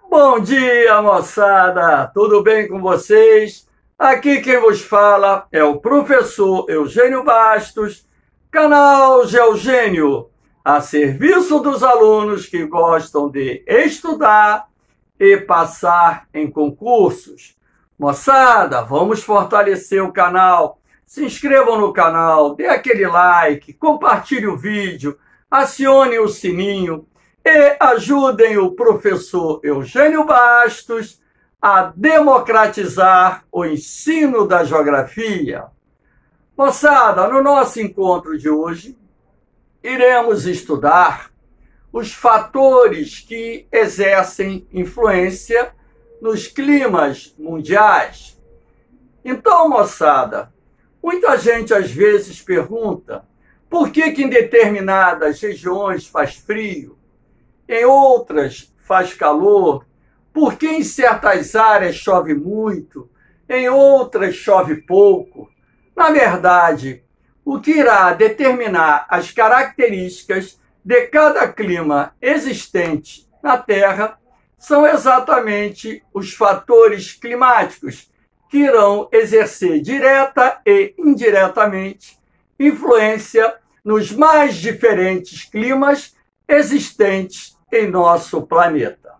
Bom dia, moçada! Tudo bem com vocês? Aqui quem vos fala é o professor Eugênio Bastos, canal Geogênio, a serviço dos alunos que gostam de estudar e passar em concursos. Moçada, vamos fortalecer o canal. Se inscrevam no canal, dê aquele like, compartilhe o vídeo, acione o sininho e ajudem o professor Eugênio Bastos a democratizar o ensino da geografia. Moçada, no nosso encontro de hoje, iremos estudar os fatores que exercem influência nos climas mundiais. Então, moçada, muita gente às vezes pergunta por que em determinadas regiões faz frio, em outras faz calor, por que em certas áreas chove muito, em outras chove pouco. Na verdade, o que irá determinar as características de cada clima existente na Terra são exatamente os fatores climáticos que irão exercer direta e indiretamente influência nos mais diferentes climas existentes em nosso planeta.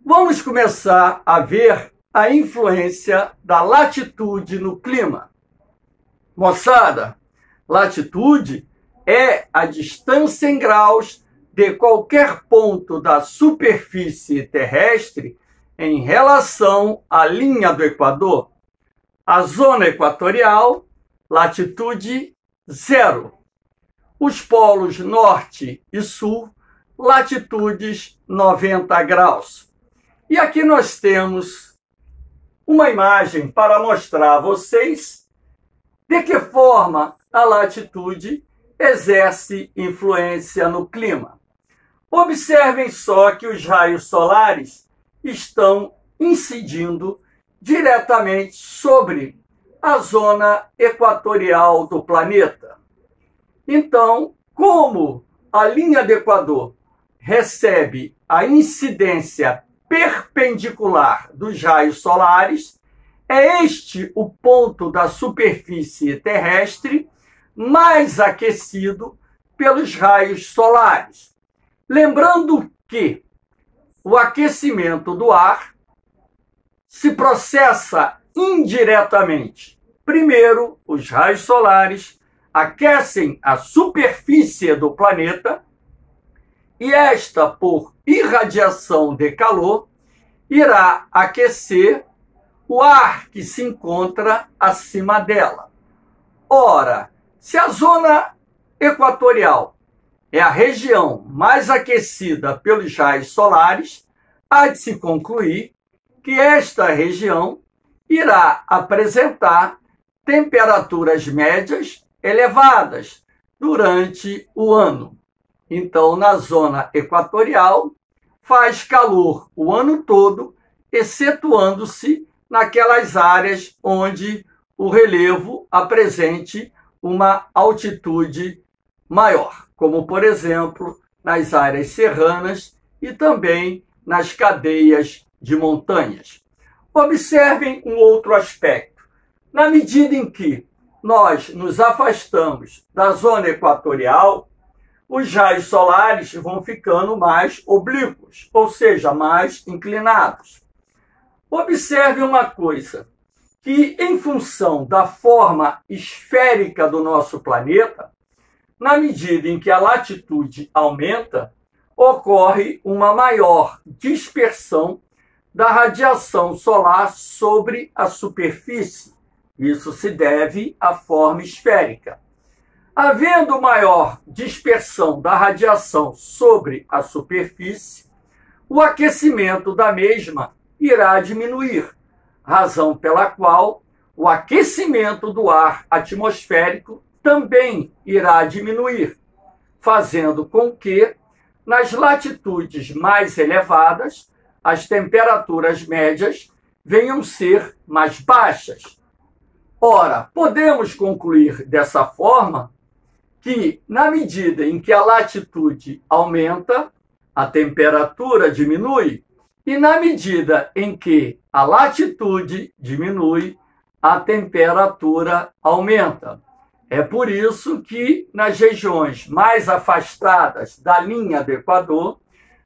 Vamos começar a ver a influência da latitude no clima. Moçada, latitude é a distância em graus de qualquer ponto da superfície terrestre em relação à linha do Equador. A zona equatorial, latitude 0. Os polos norte e sul, latitudes 90 graus. E aqui nós temos uma imagem para mostrar a vocês de que forma a latitude exerce influência no clima. Observem só que os raios solares estão incidindo diretamente sobre a zona equatorial do planeta. Então, como a linha do Equador recebe a incidência perpendicular dos raios solares, é este o ponto da superfície terrestre mais aquecido pelos raios solares. Lembrando que o aquecimento do ar se processa indiretamente. Primeiro, os raios solares aquecem a superfície do planeta e esta, por irradiação de calor, irá aquecer o ar que se encontra acima dela. Ora, se a zona equatorial é a região mais aquecida pelos raios solares, há de se concluir que esta região irá apresentar temperaturas médias elevadas durante o ano. Então, na zona equatorial, faz calor o ano todo, excetuando-se naquelas áreas onde o relevo apresente uma altitude maior, como, por exemplo, nas áreas serranas e também nas cadeias de montanhas. Observem um outro aspecto. Na medida em que nós nos afastamos da zona equatorial, os raios solares vão ficando mais oblíquos, ou seja, mais inclinados. Observe uma coisa, que em função da forma esférica do nosso planeta, na medida em que a latitude aumenta, ocorre uma maior dispersão da radiação solar sobre a superfície. Isso se deve à forma esférica. Havendo maior dispersão da radiação sobre a superfície, o aquecimento da mesma irá diminuir, razão pela qual o aquecimento do ar atmosférico também irá diminuir, fazendo com que, nas latitudes mais elevadas, as temperaturas médias venham ser mais baixas. Ora, podemos concluir dessa forma que, na medida em que a latitude aumenta, a temperatura diminui, e na medida em que a latitude diminui, a temperatura aumenta. É por isso que nas regiões mais afastadas da linha do Equador,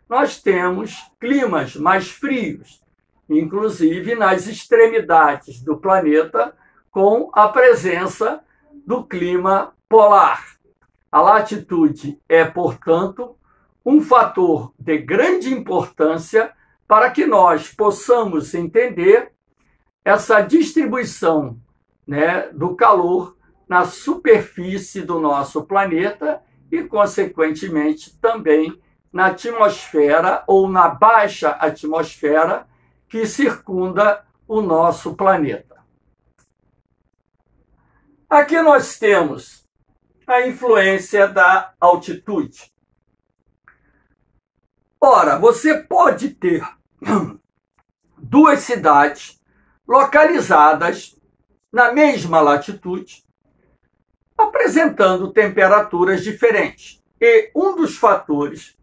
nós temos climas mais frios, inclusive nas extremidades do planeta, com a presença do clima polar. A latitude é, portanto, um fator de grande importância para que nós possamos entender essa distribuição, do calor na superfície do nosso planeta e, consequentemente, também na atmosfera ou na baixa atmosfera que circunda o nosso planeta. Aqui nós temos a influência da altitude. Ora, você pode ter duas cidades localizadas na mesma latitude, apresentando temperaturas diferentes. E um dos fatores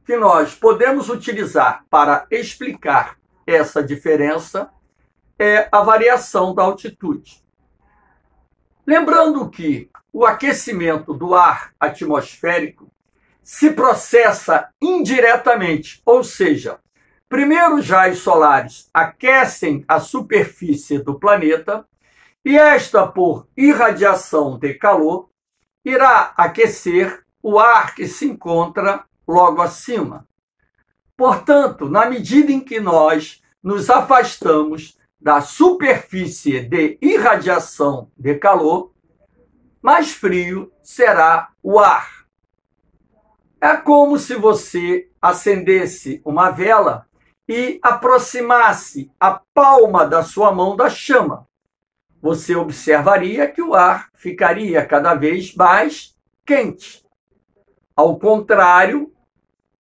que nós podemos utilizar para explicar essa diferença é a variação da altitude. Lembrando que o aquecimento do ar atmosférico se processa indiretamente, ou seja, primeiro os raios solares aquecem a superfície do planeta e esta, por irradiação de calor, irá aquecer o ar que se encontra logo acima. Portanto, na medida em que nós nos afastamos da superfície de irradiação de calor, mais frio será o ar. É como se você acendesse uma vela e aproximasse a palma da sua mão da chama. Você observaria que o ar ficaria cada vez mais quente. Ao contrário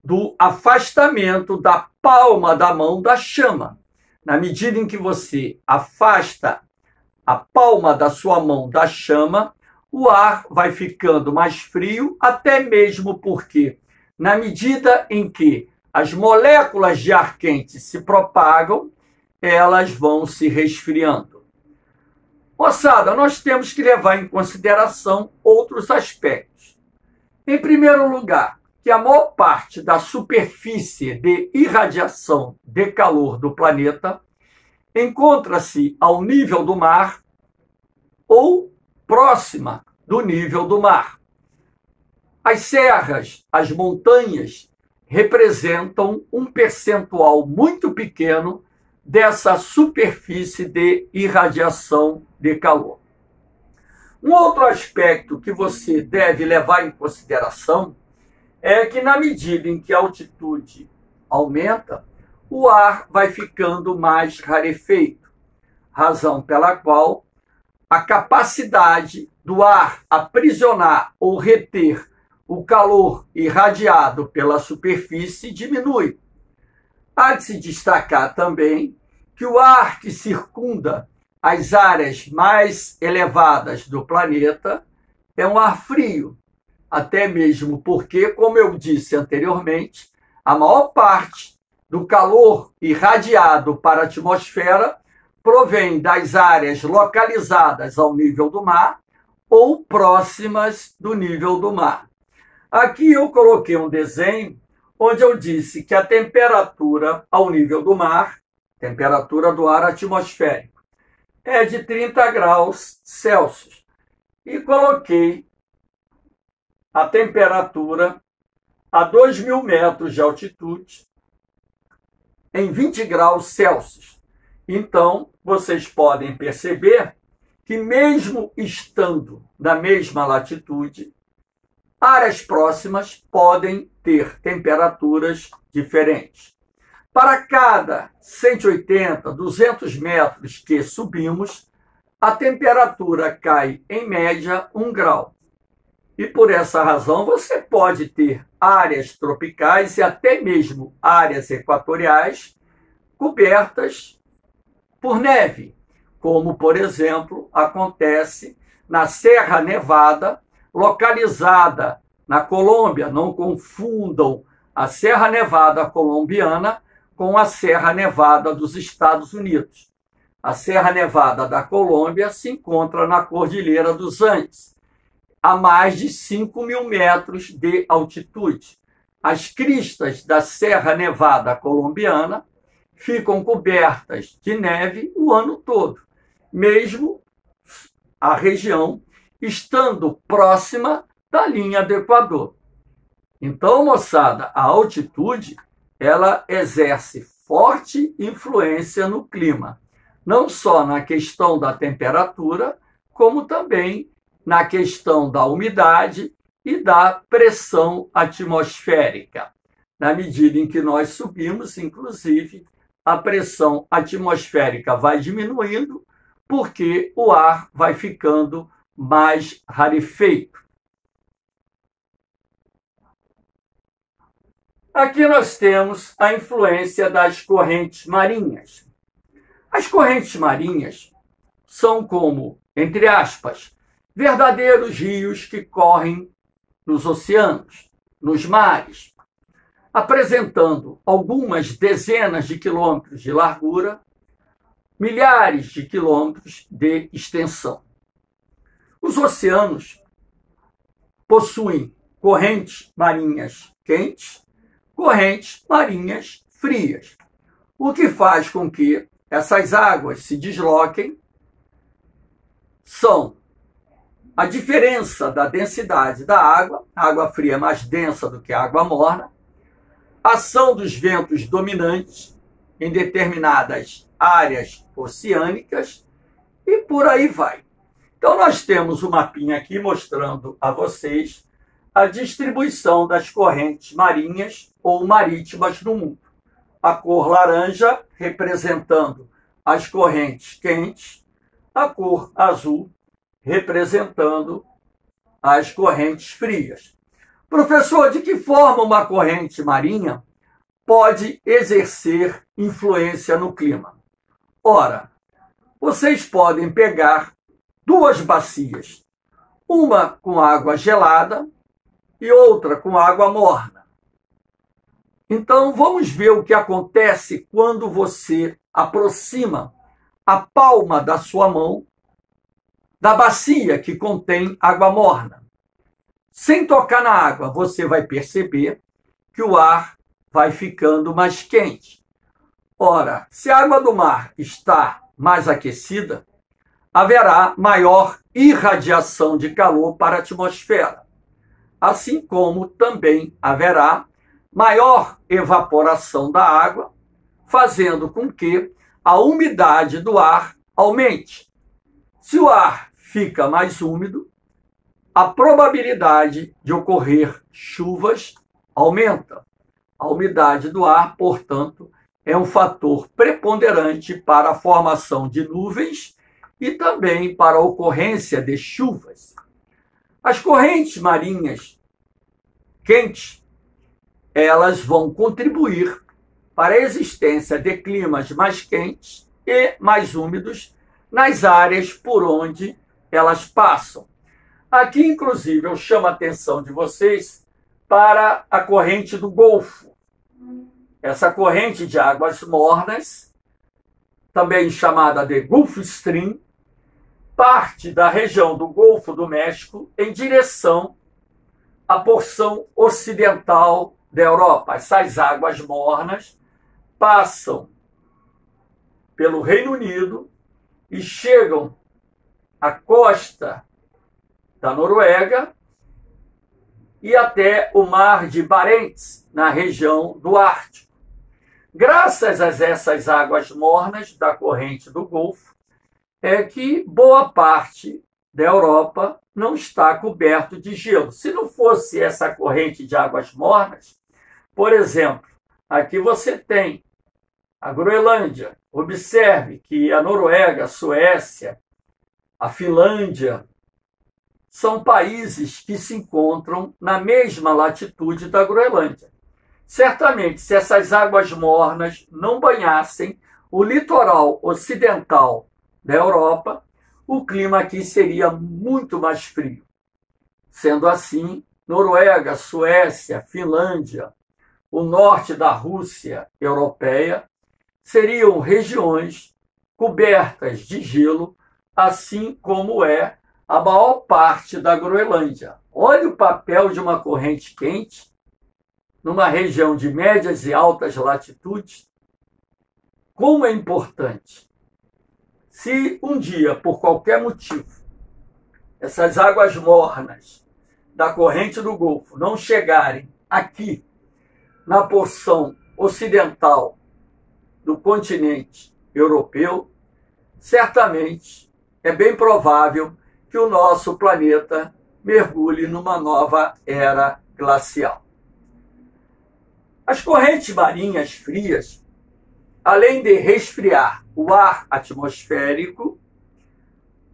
do afastamento da palma da mão da chama. Na medida em que você afasta a palma da sua mão da chama, o ar vai ficando mais frio, até mesmo porque, na medida em que as moléculas de ar quente se propagam, elas vão se resfriando. Moçada, nós temos que levar em consideração outros aspectos. Em primeiro lugar, que a maior parte da superfície de irradiação de calor do planeta encontra-se ao nível do mar ou próxima do nível do mar. As serras, as montanhas, representam um percentual muito pequeno dessa superfície de irradiação de calor. Um outro aspecto que você deve levar em consideração é que, na medida em que a altitude aumenta, o ar vai ficando mais rarefeito, razão pela qual a capacidade do ar aprisionar ou reter o calor irradiado pela superfície diminui. Há de se destacar também que o ar que circunda as áreas mais elevadas do planeta é um ar frio, até mesmo porque, como eu disse anteriormente, a maior parte do calor irradiado para a atmosfera provém das áreas localizadas ao nível do mar ou próximas do nível do mar. Aqui eu coloquei um desenho onde eu disse que a temperatura ao nível do mar, temperatura do ar atmosférico, é de 30 graus Celsius. E coloquei a temperatura a 2.000 metros de altitude em 20 graus Celsius. Então, vocês podem perceber que, mesmo estando na mesma latitude, áreas próximas podem ter temperaturas diferentes. Para cada 180, 200 metros que subimos, a temperatura cai, em média, 1 grau. E por essa razão você pode ter áreas tropicais e até mesmo áreas equatoriais cobertas por neve, como, por exemplo, acontece na Serra Nevada, localizada na Colômbia. Não confundam a Serra Nevada colombiana com a Serra Nevada dos Estados Unidos. A Serra Nevada da Colômbia se encontra na Cordilheira dos Andes, a mais de 5.000 metros de altitude. As cristas da Serra Nevada colombiana ficam cobertas de neve o ano todo, mesmo a região estando próxima da linha do Equador. Então, moçada, a altitude ela exerce forte influência no clima, não só na questão da temperatura, como também na questão da umidade e da pressão atmosférica. Na medida em que nós subimos, inclusive, a pressão atmosférica vai diminuindo, porque o ar vai ficando mais rarefeito. Aqui nós temos a influência das correntes marinhas. As correntes marinhas são como, entre aspas, verdadeiros rios que correm nos oceanos, nos mares, apresentando algumas dezenas de quilômetros de largura, milhares de quilômetros de extensão. Os oceanos possuem correntes marinhas quentes, correntes marinhas frias, o que faz com que essas águas se desloquem. São a diferença da densidade da água, a água fria é mais densa do que a água morna, ação dos ventos dominantes em determinadas áreas oceânicas e por aí vai. Então, nós temos um mapinha aqui mostrando a vocês a distribuição das correntes marinhas ou marítimas no mundo. A cor laranja representando as correntes quentes, a cor azul representando as correntes frias. Professor, de que forma uma corrente marinha pode exercer influência no clima? Ora, vocês podem pegar duas bacias, uma com água gelada e outra com água morna. Então, vamos ver o que acontece quando você aproxima a palma da sua mão da bacia que contém água morna. Sem tocar na água, você vai perceber que o ar vai ficando mais quente. Ora, se a água do mar está mais aquecida, haverá maior irradiação de calor para a atmosfera, assim como também haverá maior evaporação da água, fazendo com que a umidade do ar aumente. Se o ar fica mais úmido, a probabilidade de ocorrer chuvas aumenta. A umidade do ar, portanto, é um fator preponderante para a formação de nuvens e também para a ocorrência de chuvas. As correntes marinhas quentes, elas vão contribuir para a existência de climas mais quentes e mais úmidos nas áreas por onde elas passam. Aqui, inclusive, eu chamo a atenção de vocês para a corrente do Golfo. Essa corrente de águas mornas, também chamada de Gulf Stream, parte da região do Golfo do México em direção à porção ocidental da Europa. Essas águas mornas passam pelo Reino Unido e chegam à costa da Noruega e até o Mar de Barents, na região do Ártico. Graças a essas águas mornas da corrente do Golfo, é que boa parte da Europa não está coberto de gelo. Se não fosse essa corrente de águas mornas, por exemplo, aqui você tem a Groenlândia. Observe que a Noruega, a Suécia, a Finlândia são países que se encontram na mesma latitude da Groenlândia. Certamente, se essas águas mornas não banhassem o litoral ocidental da Europa, o clima aqui seria muito mais frio. Sendo assim, Noruega, Suécia, Finlândia, o norte da Rússia europeia seriam regiões cobertas de gelo, assim como é a maior parte da Groenlândia. Olha o papel de uma corrente quente numa região de médias e altas latitudes. Como é importante. Se um dia, por qualquer motivo, essas águas mornas da corrente do Golfo não chegarem aqui, na porção ocidental do continente europeu, certamente é bem provável que o nosso planeta mergulhe numa nova era glacial. As correntes marinhas frias, além de resfriar o ar atmosférico,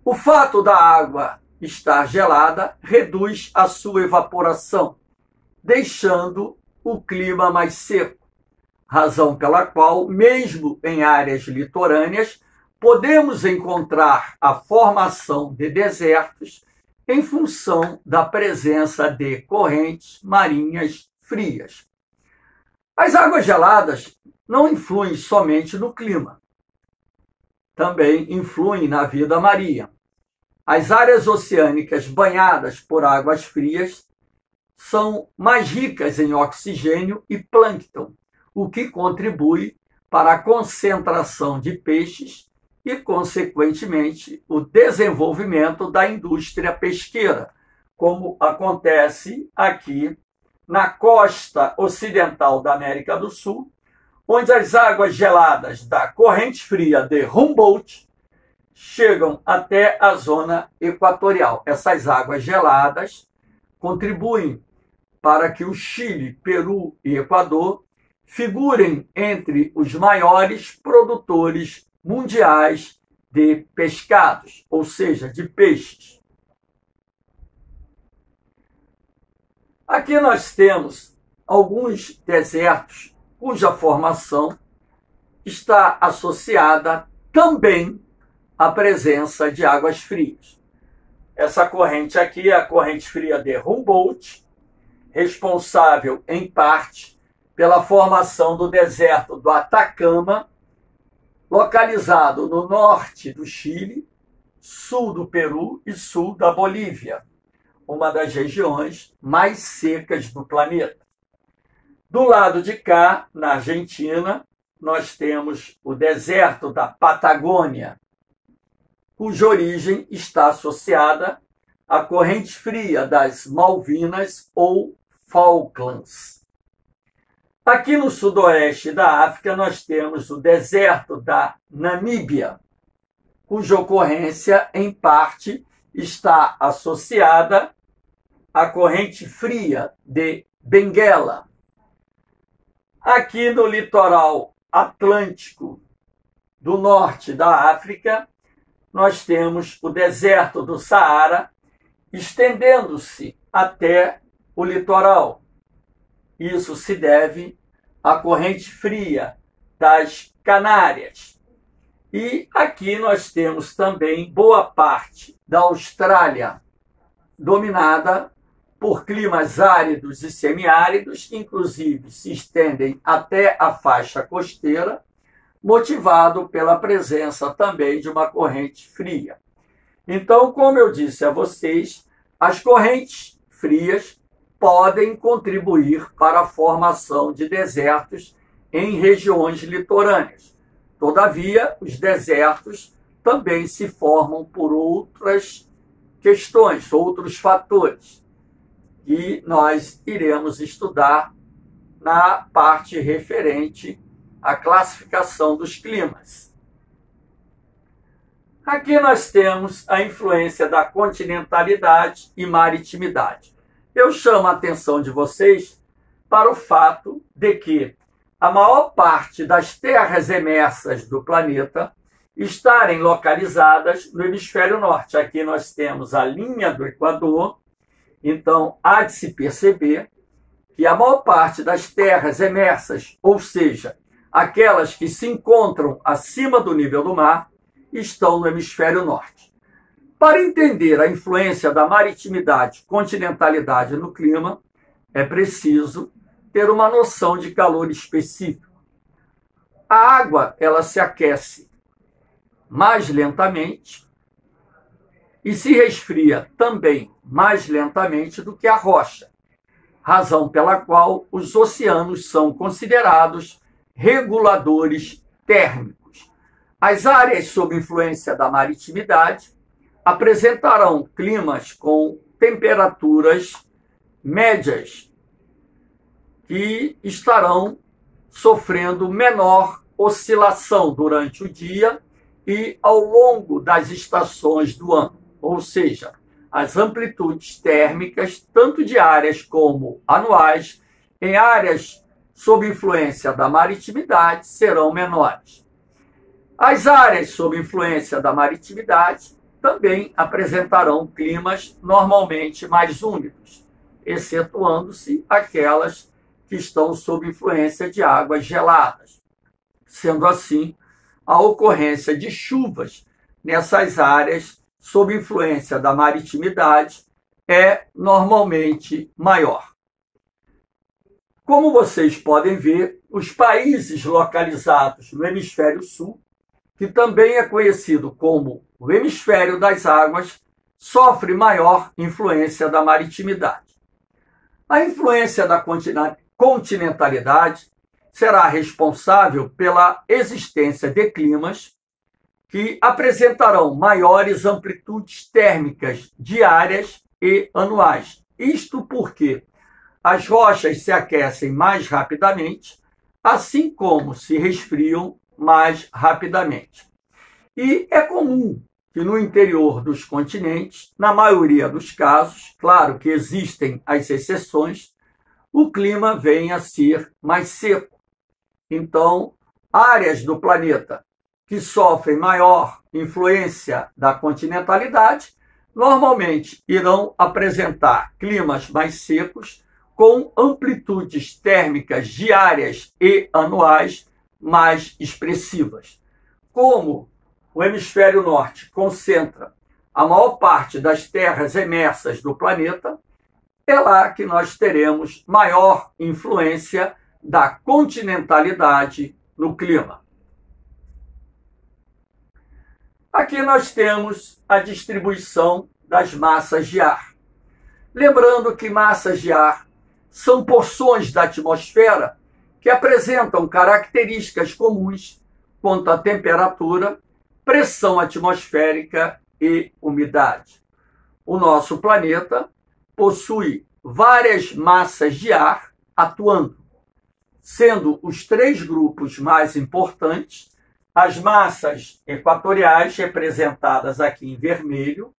o fato da água estar gelada reduz a sua evaporação, deixando o clima mais seco, razão pela qual, mesmo em áreas litorâneas, podemos encontrar a formação de desertos em função da presença de correntes marinhas frias. As águas geladas não influem somente no clima, também influem na vida marinha. As áreas oceânicas banhadas por águas frias são mais ricas em oxigênio e plâncton, o que contribui para a concentração de peixes e, consequentemente, o desenvolvimento da indústria pesqueira, como acontece aqui na costa ocidental da América do Sul, onde as águas geladas da corrente fria de Humboldt chegam até a zona equatorial. Essas águas geladas contribuem para que o Chile, Peru e Equador figurem entre os maiores produtores mundiais de pescados, ou seja, de peixes. Aqui nós temos alguns desertos cuja formação está associada também à presença de águas frias. Essa corrente aqui é a corrente fria de Humboldt, responsável, em parte, pela formação do deserto do Atacama, localizado no norte do Chile, sul do Peru e sul da Bolívia, uma das regiões mais secas do planeta. Do lado de cá, na Argentina, nós temos o deserto da Patagônia, cuja origem está associada à corrente fria das Malvinas ou Falklands. Aqui no sudoeste da África, nós temos o deserto da Namíbia, cuja ocorrência, em parte, está associada à corrente fria de Benguela. Aqui no litoral atlântico do norte da África, nós temos o deserto do Saara, estendendo-se até o litoral. Isso se deve à corrente fria das Canárias. E aqui nós temos também boa parte da Austrália, dominada por climas áridos e semiáridos, inclusive se estendem até a faixa costeira, motivado pela presença também de uma corrente fria. Então, como eu disse a vocês, as correntes frias podem contribuir para a formação de desertos em regiões litorâneas. Todavia, os desertos também se formam por outras questões, outros fatores, que nós iremos estudar na parte referente à classificação dos climas. Aqui nós temos a influência da continentalidade e maritimidade. Eu chamo a atenção de vocês para o fato de que a maior parte das terras emersas do planeta estarem localizadas no hemisfério norte. Aqui nós temos a linha do Equador, então há de se perceber que a maior parte das terras emersas, ou seja, aquelas que se encontram acima do nível do mar, estão no hemisfério norte. Para entender a influência da maritimidade e continentalidade no clima, é preciso ter uma noção de calor específico. A água, ela se aquece mais lentamente e se resfria também mais lentamente do que a rocha, razão pela qual os oceanos são considerados reguladores térmicos. As áreas sob influência da maritimidade apresentarão climas com temperaturas médias que estarão sofrendo menor oscilação durante o dia e ao longo das estações do ano, ou seja, as amplitudes térmicas, tanto diárias como anuais, em áreas sob influência da maritimidade, serão menores. As áreas sob influência da maritimidade também apresentarão climas normalmente mais úmidos, excetuando-se aquelas que estão sob influência de águas geladas. Sendo assim, a ocorrência de chuvas nessas áreas sob influência da maritimidade é normalmente maior. Como vocês podem ver, os países localizados no hemisfério sul, que também é conhecido como o hemisfério das águas, sofre maior influência da maritimidade. A influência da continentalidade será responsável pela existência de climas que apresentarão maiores amplitudes térmicas diárias e anuais. Isto porque as rochas se aquecem mais rapidamente, assim como se resfriam mais rapidamente. E é comum que no interior dos continentes, na maioria dos casos, claro que existem as exceções, o clima venha a ser mais seco. Então, áreas do planeta que sofrem maior influência da continentalidade normalmente irão apresentar climas mais secos com amplitudes térmicas diárias e anuais mais expressivas. Como o hemisfério norte concentra a maior parte das terras emersas do planeta, é lá que nós teremos maior influência da continentalidade no clima. Aqui nós temos a distribuição das massas de ar. Lembrando que massas de ar são porções da atmosfera que apresentam características comuns quanto à temperatura, pressão atmosférica e umidade. O nosso planeta possui várias massas de ar atuando, sendo os três grupos mais importantes as massas equatoriais, representadas aqui em vermelho,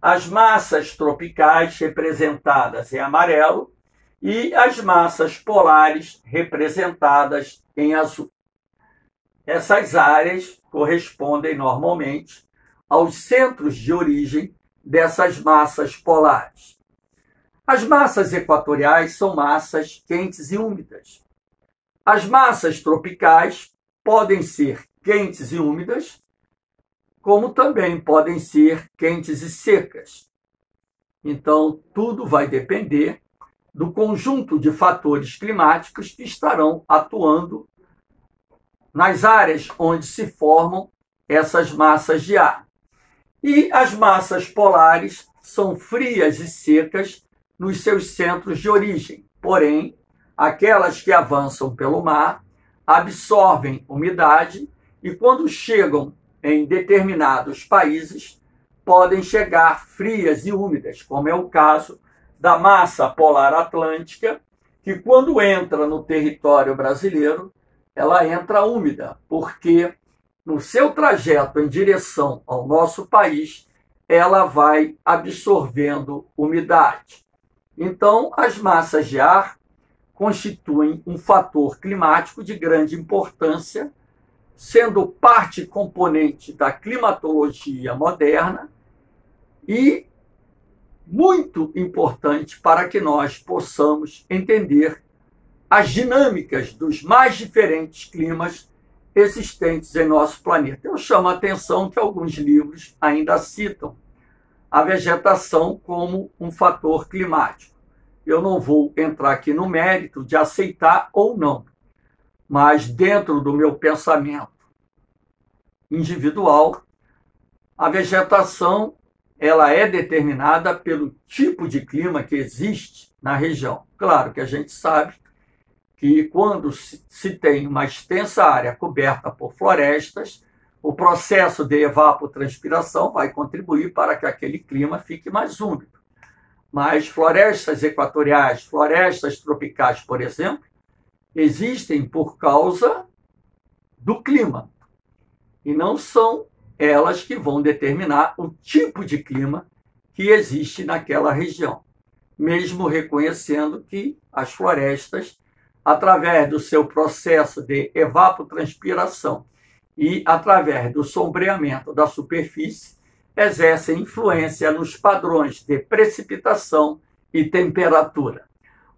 as massas tropicais, representadas em amarelo, e as massas polares, representadas em azul. Essas áreas correspondem normalmente aos centros de origem dessas massas polares. As massas equatoriais são massas quentes e úmidas. As massas tropicais podem ser quentes e úmidas, como também podem ser quentes e secas. Então, tudo vai depender do conjunto de fatores climáticos que estarão atuando nas áreas onde se formam essas massas de ar. E as massas polares são frias e secas nos seus centros de origem, porém, aquelas que avançam pelo mar absorvem umidade e, quando chegam em determinados países, podem chegar frias e úmidas, como é o caso da massa polar atlântica, que, quando entra no território brasileiro, ela entra úmida, porque no seu trajeto em direção ao nosso país, ela vai absorvendo umidade. Então, as massas de ar constituem um fator climático de grande importância, sendo parte componente da climatologia moderna e muito importante para que nós possamos entender as dinâmicas dos mais diferentes climas existentes em nosso planeta. Eu chamo a atenção que alguns livros ainda citam a vegetação como um fator climático. Eu não vou entrar aqui no mérito de aceitar ou não, mas dentro do meu pensamento individual, a vegetação ela é determinada pelo tipo de clima que existe na região. Claro que a gente sabe que quando se tem uma extensa área coberta por florestas, o processo de evapotranspiração vai contribuir para que aquele clima fique mais úmido. Mas florestas equatoriais, florestas tropicais, por exemplo, existem por causa do clima. E não são elas que vão determinar o tipo de clima que existe naquela região. Mesmo reconhecendo que as florestas, através do seu processo de evapotranspiração e através do sombreamento da superfície, exercem influência nos padrões de precipitação e temperatura.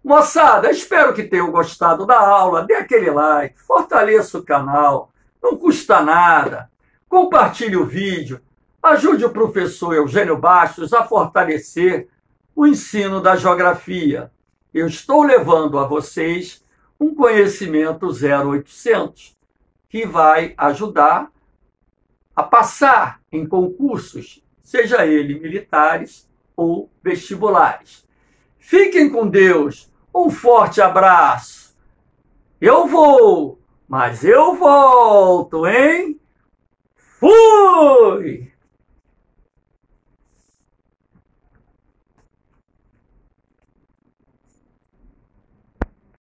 Moçada, espero que tenham gostado da aula. Dê aquele like, fortaleça o canal, não custa nada. Compartilhe o vídeo, ajude o professor Eugênio Bastos a fortalecer o ensino da geografia. Eu estou levando a vocês um conhecimento 0800 que vai ajudar a passar em concursos, seja ele militares ou vestibulares. Fiquem com Deus, um forte abraço. Eu vou, mas eu volto, hein? Fui!